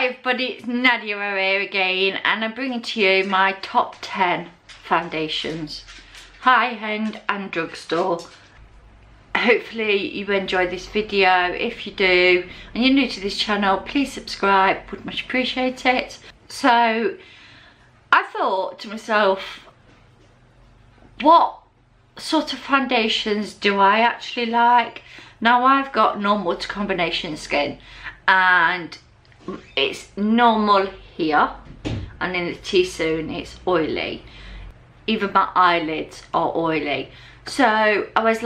Hi everybody, it's Nadia here again, and I'm bringing to you my top 10 foundations, high-end and drugstore. Hopefully you enjoy this video. If you do and you're new to this channel, please subscribe, would much appreciate it. So I thought to myself, what sort of foundations do I actually like? Now I've got normal to combination skin, and it's normal here, and in the T-zone it's oily. Even my eyelids are oily. So I was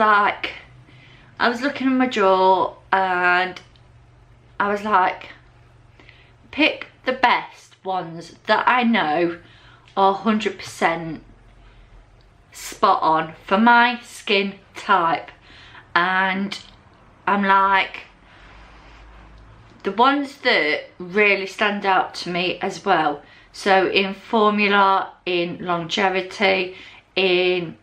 looking in my drawer and I was like, pick the best ones that I know are 100% spot on for my skin type. And I'm like, the ones that really stand out to me as well, so in formula, in longevity, in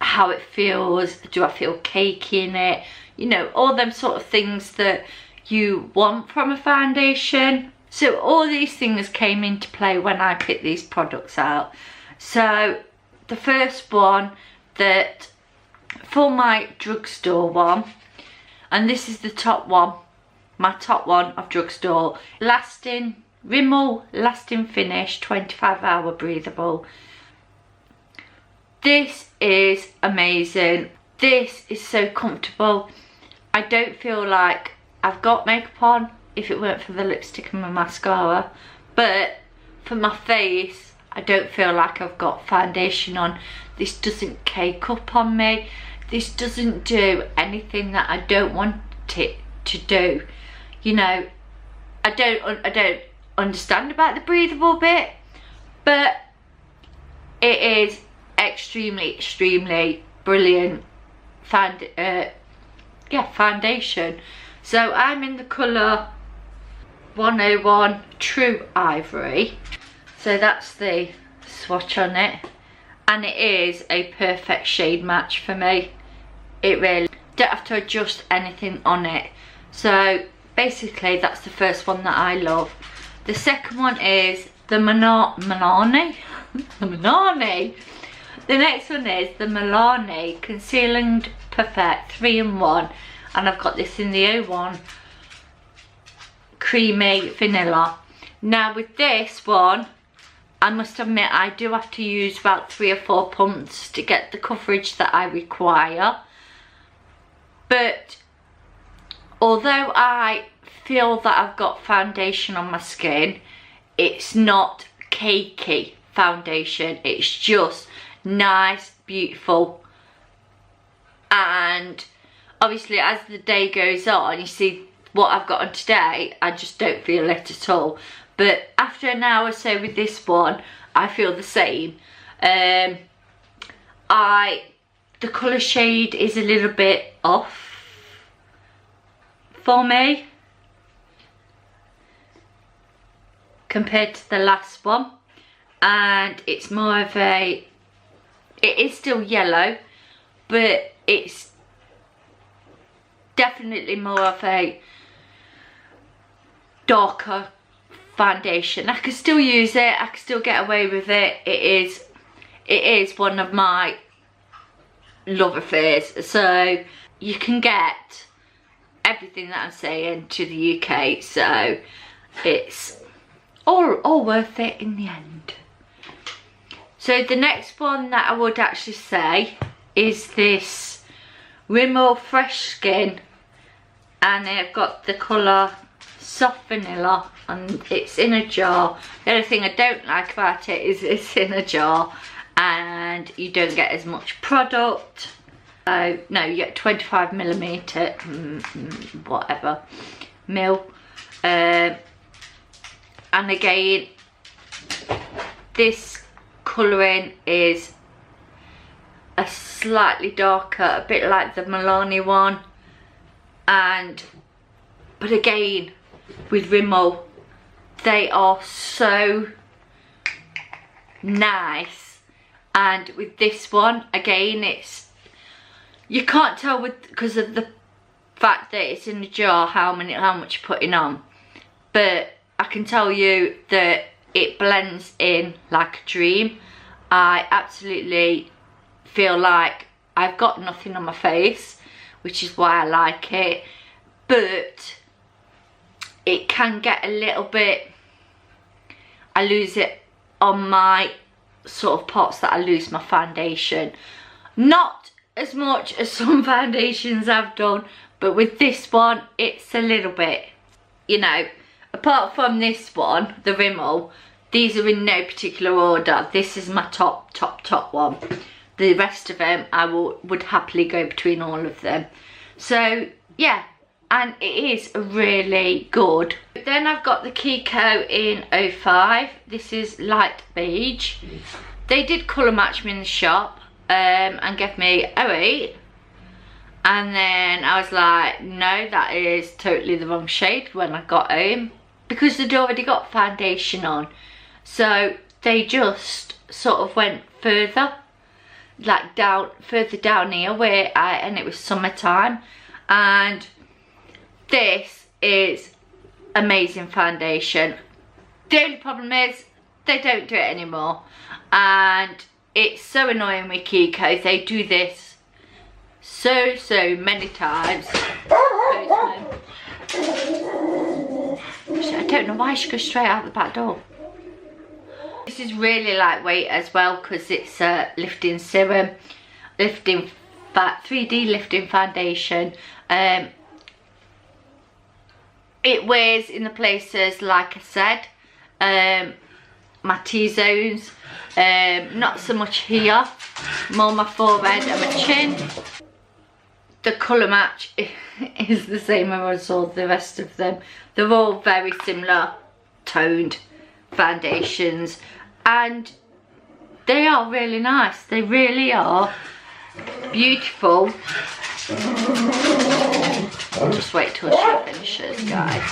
how it feels, do I feel cakey in it, you know, all them sort of things that you want from a foundation. So all these things came into play when I picked these products out. So the first one, that for my drugstore one, and this is the top one, my top one of drugstore, lasting RIMMEL lasting finish 25-hour breathable. This is amazing. This is so comfortable. I don't feel like I've got makeup on if it weren't for the lipstick and my mascara, but for my face I don't feel like I've got foundation on. This doesn't cake up on me. This doesn't do anything that I don't want it to do. You know, I don't understand about the breathable bit, but it is extremely brilliant foundation. So I'm in the colour 101 True Ivory. So that's the swatch on it, and it is a perfect shade match for me. It really, don't have to adjust anything on it. So basically that's the first one that I love. The second one is the Milani. The Milani. The next one is the Milani Concealing Perfect 3-in-1, and I've got this in the 01 Creamy Vanilla. Now with this one, I must admit I do have to use about 3 or 4 pumps to get the coverage that I require. But although I feel that I've got foundation on my skin, it's not cakey foundation. It's just nice, beautiful. And obviously as the day goes on, you see what I've got on today, I just don't feel it at all. But after an hour or so with this one, I feel the same. The colour shade is a little bit off for me compared to the last one, and it's more of a, it is still yellow, but it's definitely more of a darker foundation. I can still use it, I can still get away with it. It is one of my love affairs. So you can get everything that I'm saying to the UK, so it's all worth it in the end. So the next one that I would actually say is this RIMMEL Fresh Skin, and I've got the colour Soft Vanilla, and it's in a jar. The only thing I don't like about it is it's in a jar and you don't get as much product. No, you get 25mm, whatever, mil. And again, this colouring is a slightly darker, a bit like the Milani one. But again, with RIMMEL, they are so nice. And with this one, again, it's, you can't tell because of the fact that it's in a jar how much you're putting on. but I can tell you that it blends in like a dream. I absolutely feel like I've got nothing on my face, which is why I like it, but it can get a little bit, I lose it on my sort of parts that I lose my foundation. Not as much as some foundations I've done, but with this one it's a little bit, you know. Apart from this one, the Rimmel, these are in no particular order. This is my top one. The rest of them I would happily go between all of them. So yeah, and it is really good. Then I've got the KIKO in 05. This is light beige. They did colour match me in the shop and gave me 08. And then I was like, no, that is totally the wrong shade when I got home, because they'd already got foundation on. So they just sort of went further, like further down here and it was summertime. And this is amazing foundation. The only problem is they don't do it anymore, and it's so annoying with KIKO. They do this so many times. I don't know why she goes straight out the back door. This is really lightweight as well, because it's a lifting serum, 3D lifting foundation. It wears in the places, like I said, my T-zones, not so much here, more my forehead and my chin. The colour match is the same as all the rest of them. They're all very similar toned foundations, and they are really nice. They really are beautiful. Just wait till she finishes, guys.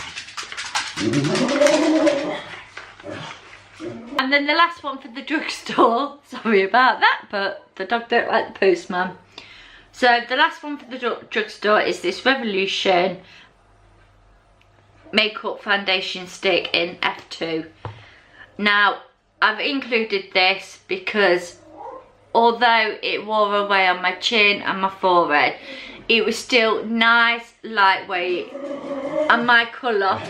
And then the last one for the drugstore. Sorry about that, but the dog don't like the postman. So the last one for the drugstore is this Revolution makeup foundation stick in F2. Now I've included this because although it wore away on my chin and my forehead, it was still nice, lightweight, and my colour,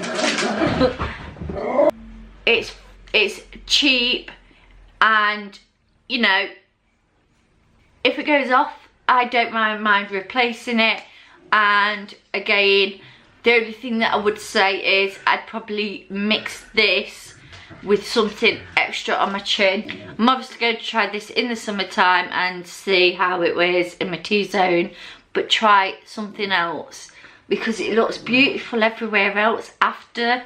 it's cheap, and you know, if it goes off, I don't mind replacing it. And again, the only thing that I would say is I'd probably mix this with something extra on my chin. I'm obviously going to try this in the summertime and see how it wears in my T-zone, but try something else because it looks beautiful everywhere else. After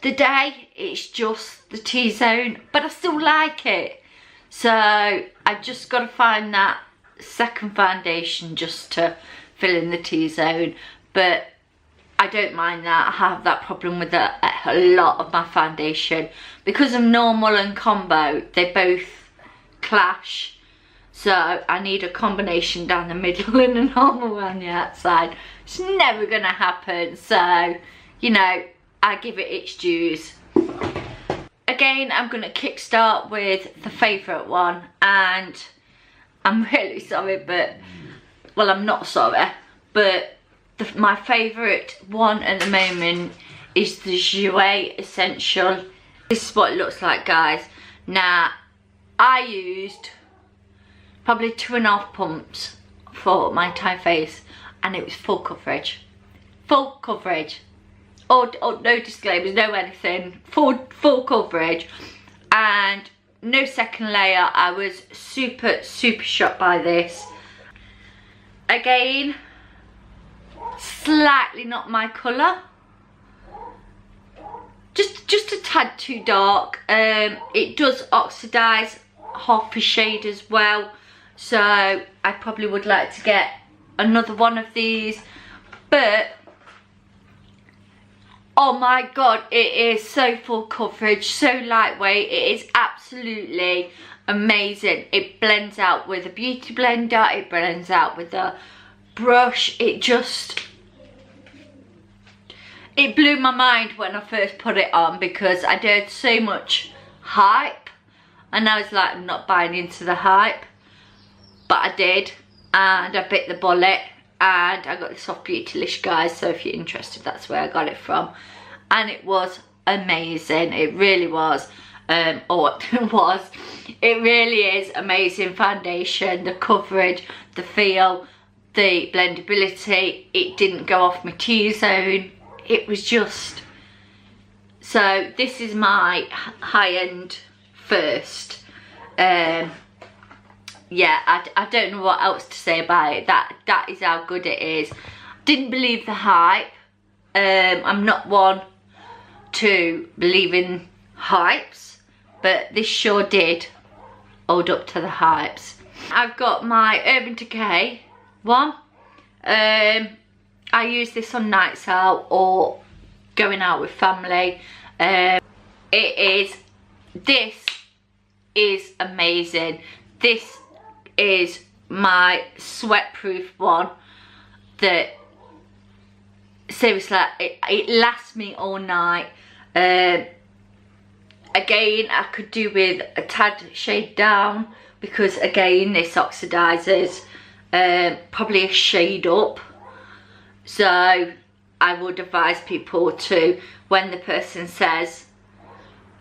the day, it's just the T-zone, but I still like it. So I just got to find that second foundation just to fill in the T-zone, but I don't mind that. I have that problem with a lot of my foundation because of normal and combo. They both clash, so I need a combination down the middle and a normal on the outside. It's never gonna happen, so you know, I give it its dues. Again, I'm gonna kickstart with the favourite one, and I'm really sorry, but well, I'm not sorry, but my favourite one at the moment is the Jouer Essential. This is what it looks like, guys. Now, I used probably 2.5 pumps for my entire face, and it was full coverage. Full coverage. Oh, no disclaimers, no anything. Full coverage. And no second layer. I was super shocked by this. Again, slightly not my colour, just a tad too dark. It does oxidize half a shade as well, so I probably would like to get another one of these. But oh my god, it is so full coverage, so lightweight. It is absolutely amazing. It blends out with a beauty blender, it blends out with a brush. it blew my mind when I first put it on, because I'd heard so much hype and I was like, I'm not buying into the hype, but I did, and I bit the bullet, and I got this off Beautylish, guys, so if you're interested, that's where I got it from, and it was amazing. It really was. It really is amazing foundation. The coverage, the feel, the blendability, it didn't go off my T-zone. It was just, so this is my high-end first. Yeah, I don't know what else to say about it. That is how good it is. Didn't believe the hype. I'm not one to believe in hypes, but this sure did hold up to the hypes. I've got my Urban Decay one. I use this on nights out or going out with family. This is amazing. This is my sweat-proof one that, seriously, it lasts me all night. Again, I could do with a tad shade down, because again, this oxidizes, probably a shade up. So I would advise people to, when the person says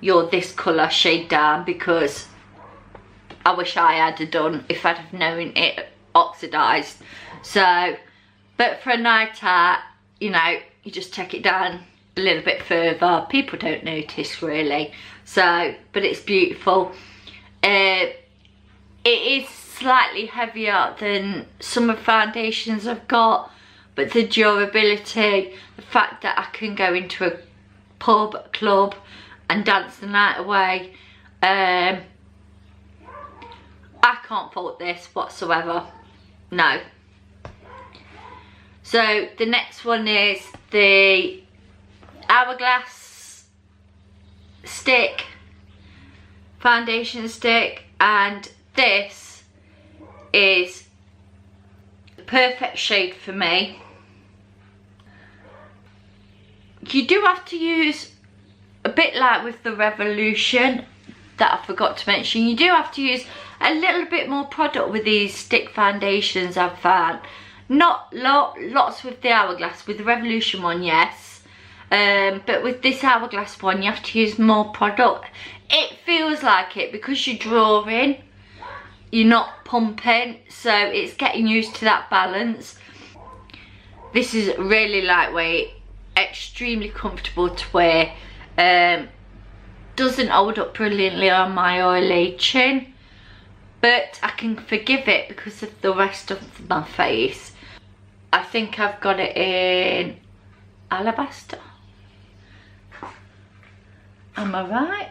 you're this colour, shade down, because I wish I had done if I'd have known it oxidized. So, but for a night out, you know, you just take it down a little bit further. People don't notice really. So, but it's beautiful. It is slightly heavier than some of the foundations I've got, but the durability, the fact that I can go into a pub, club and dance the night away, I can't fault this whatsoever. No. So the next one is the Hourglass stick, foundation stick, and this is the perfect shade for me. You do have to use, a bit like with the Revolution that I forgot to mention, you do have to use a little bit more product with these stick foundations, I've found. Not lots with the Hourglass. With the Revolution one, yes, but with this Hourglass one, you have to use more product. It feels like it, because you're drawing, you're not pumping, so it's getting used to that balance. This is really lightweight, extremely comfortable to wear. Doesn't hold up brilliantly on my oily chin, but I can forgive it because of the rest of my face. I think I've got it in Alabaster. Am I right?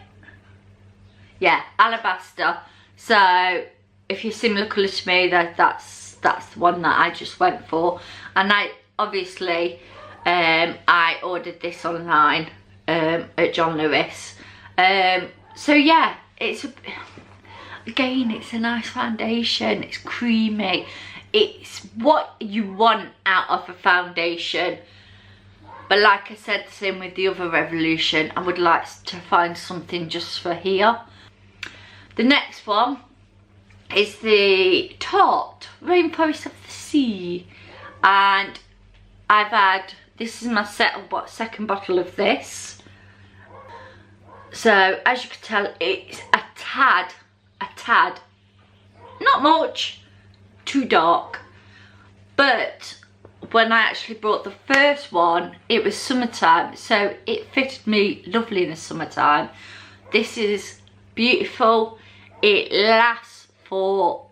Yeah, Alabaster. So if you're similar colour to me, that's the one that I just went for. And I obviously I ordered this online at John Lewis. So yeah, again, it's a nice foundation. It's creamy. It's what you want out of a foundation. But like I said, the same with the other Revolution, I would like to find something just for here. The next one is the Tarte Rainforest of the Sea, and I've had, this is my second bottle of this. So as you can tell, it's a tad, not much, too dark. But when I actually bought the first one, it was summertime, so it fitted me lovely in the summertime. This is beautiful. It lasts through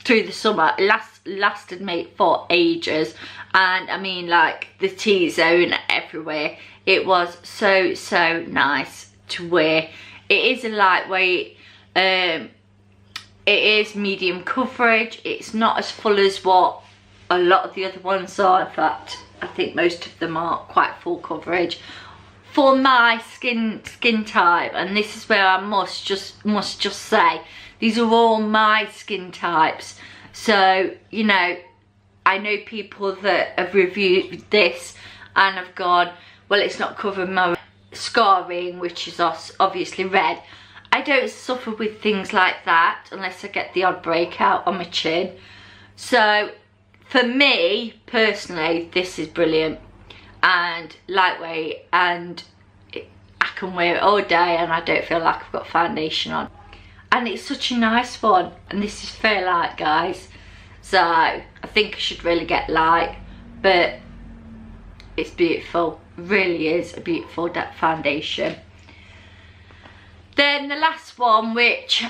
the summer. It lasted me for ages, and I mean, like, the T-zone everywhere. It was so nice to wear. It is a lightweight. It is medium coverage. It's not as full as what a lot of the other ones are. In fact, I think most of them are quite full coverage for my skin type. And this is where I must just say, these are all my skin types. So, you know, I know people that have reviewed this and I've gone, well, it's not covering my scarring, which is obviously red. I don't suffer with things like that unless I get the odd breakout on my chin. So for me personally, this is brilliant and lightweight, and I can wear it all day and I don't feel like I've got foundation on. And it's such a nice one, and this is fair light, guys, so I think I should really get light, but it's beautiful. It really is a beautiful foundation. Then the last one, which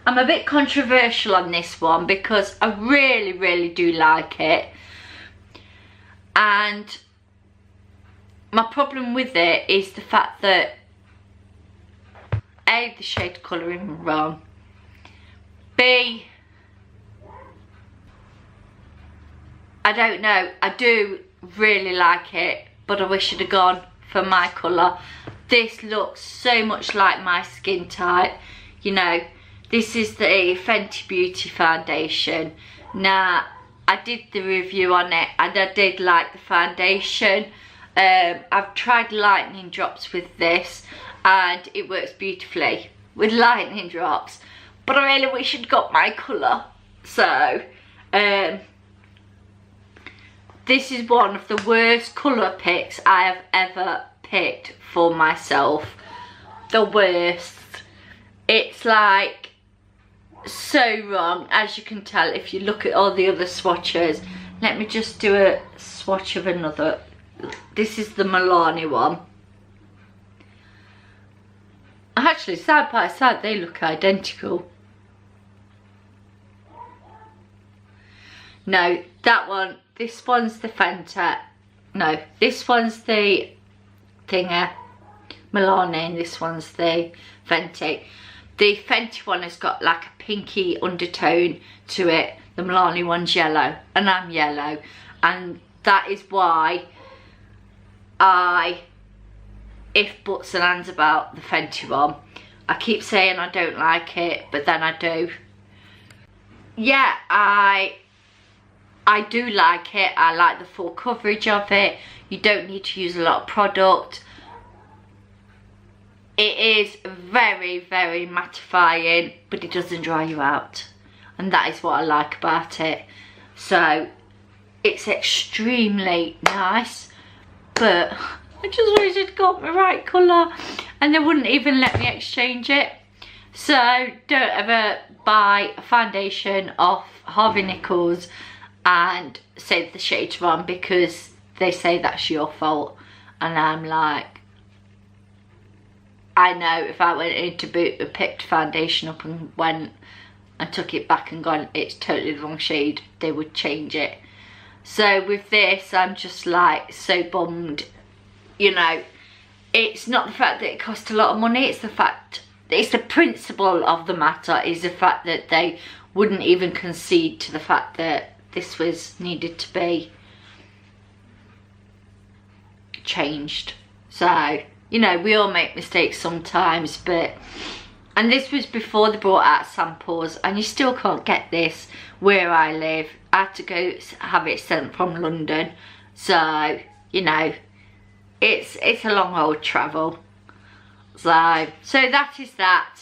I'm a bit controversial on this one because I really do like it, and my problem with it is the fact that A, the shade colouring wrong, B, I don't know, I do really like it, but I wish I'd have gone for my colour. This looks so much like my skin type. You know, this is the Fenty Beauty foundation. Now, I did the review on it and I did like the foundation. I've tried lightning drops with this and it works beautifully with lightning drops, but I really wish I'd got my colour. So this is one of the worst colour picks I have ever picked for myself. The worst. It's like so wrong, as you can tell if you look at all the other swatches. Let me just do a swatch of another. This is the Milani one. Actually, side by side they look identical. No, that one, this one's the Fenty. No, this one's the Thinger, Milani, and this one's the Fenty. The Fenty one has got like a pinky undertone to it. The Milani one's yellow, and I'm yellow, and that is why I if buts and ands about the Fenty one. I keep saying I don't like it, but then I do. Yeah, I do like it. I like the full coverage of it. You don't need to use a lot of product. It is very mattifying, but it doesn't dry you out, and that is what I like about it. So it's extremely nice, but I just wish I'd got the right colour, and they wouldn't even let me exchange it. So don't ever buy a foundation off Harvey Nichols and say the shade's wrong because they say that's your fault. And I'm like, I know if I went into picked foundation up and went and took it back and gone, it's totally the wrong shade, they would change it. So with this, I'm just like so bummed. You know, it's not the fact that it cost a lot of money, it's the fact, it's the principle of the matter, is the fact that they wouldn't even concede to the fact that this was needed to be changed. So, you know, we all make mistakes sometimes, but, and this was before they brought out samples, and you still can't get this where I live. I had to go have it sent from London, so, you know, it's a long old travel. So that is that.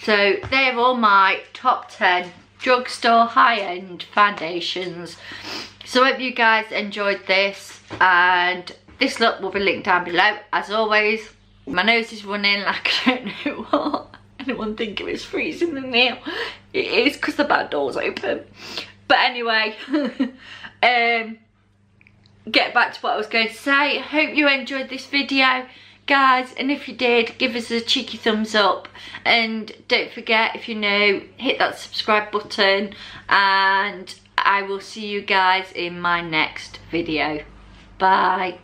So they're all my top 10 drugstore high-end foundations. So I hope you guys enjoyed this, and this look will be linked down below as always. My nose is running like I don't know what. Anyone think it was freezing in there? It is because the back door's open. But anyway, get back to what I was going to say. I hope you enjoyed this video, guys, and if you did, give us a cheeky thumbs up, and don't forget, if you're new, hit that subscribe button, and I will see you guys in my next video. Bye.